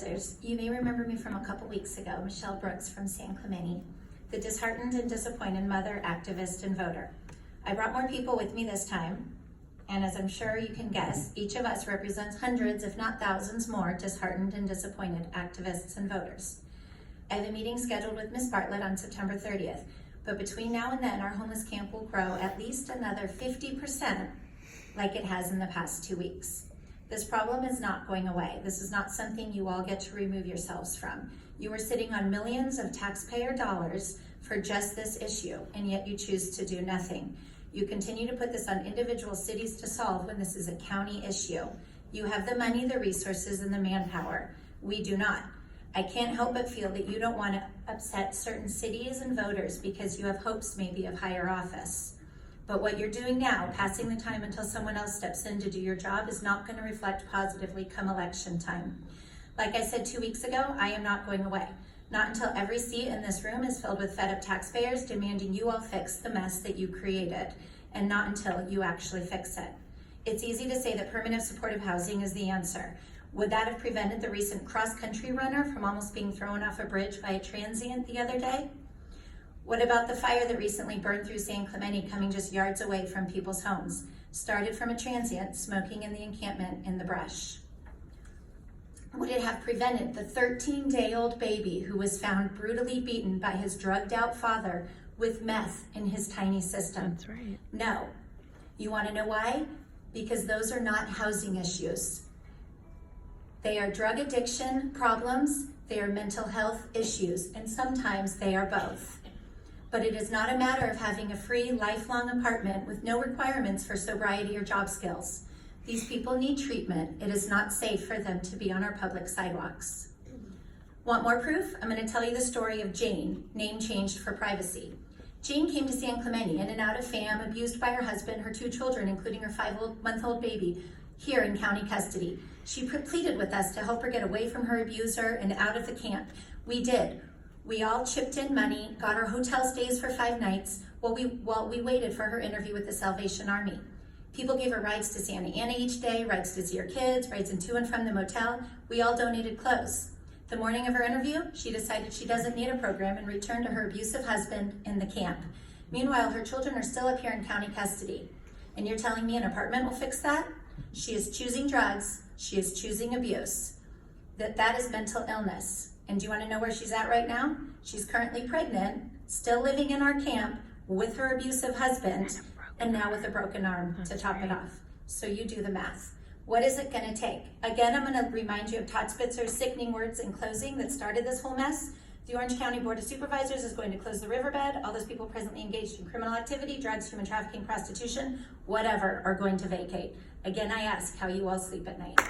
Supervisors, you may remember me from a couple weeks ago, Michelle Brooks from San Clemente, the disheartened and disappointed mother, activist, and voter. I brought more people with me this time, and as I'm sure you can guess, each of us represents hundreds, if not thousands more, disheartened and disappointed activists and voters. I have a meeting scheduled with Ms. Bartlett on September 30th, but between now and then, our homeless camp will grow at least another 50% like it has in the past 2 weeks. This problem is not going away. This is not something you all get to remove yourselves from. You are sitting on millions of taxpayer dollars for just this issue, and yet you choose to do nothing. You continue to put this on individual cities to solve when this is a county issue. You have the money, the resources, and the manpower. We do not. I can't help but feel that you don't want to upset certain cities and voters because you have hopes maybe of higher office. But what you're doing now, passing the time until someone else steps in to do your job, is not going to reflect positively come election time. Like I said 2 weeks ago, I am not going away. Not until every seat in this room is filled with fed up taxpayers demanding you all fix the mess that you created, and not until you actually fix it. It's easy to say that permanent supportive housing is the answer. Would that have prevented the recent cross-country runner from almost being thrown off a bridge by a transient the other day? What about the fire that recently burned through San Clemente, coming just yards away from people's homes? Started from a transient smoking in the encampment in the brush. Would it have prevented the 13-day-old baby who was found brutally beaten by his drugged-out father with meth in his tiny system? That's right. No. You want to know why? Because those are not housing issues. They are drug addiction problems, they are mental health issues, and sometimes they are both. But it is not a matter of having a free, lifelong apartment with no requirements for sobriety or job skills. These people need treatment. It is not safe for them to be on our public sidewalks. Want more proof? I'm going to tell you the story of Jane, name changed for privacy. Jane came to San Clemente in and out of FAM, abused by her husband, her 2 children, including her 5-month-old baby, here in county custody. She pleaded with us to help her get away from her abuser and out of the camp. We did. We all chipped in money, got her hotel stays for 5 nights while we waited for her interview with the Salvation Army. People gave her rides to Santa Ana each day, rides to see her kids, rides in to and from the motel. We all donated clothes. The morning of her interview, she decided she doesn't need a program and returned to her abusive husband in the camp. Meanwhile, her children are still up here in county custody. And you're telling me an apartment will fix that? She is choosing drugs. She is choosing abuse. That is mental illness. And do you want to know where she's at right now? She's currently pregnant, still living in our camp with her abusive husband, and now with a broken arm to top it off. So you do the math. What is it going to take? Again, I'm going to remind you of Todd Spitzer's sickening words in closing that started this whole mess. The Orange County Board of Supervisors is going to close the riverbed. All those people presently engaged in criminal activity, drugs, human trafficking, prostitution, whatever, are going to vacate. Again, I ask how you all sleep at night.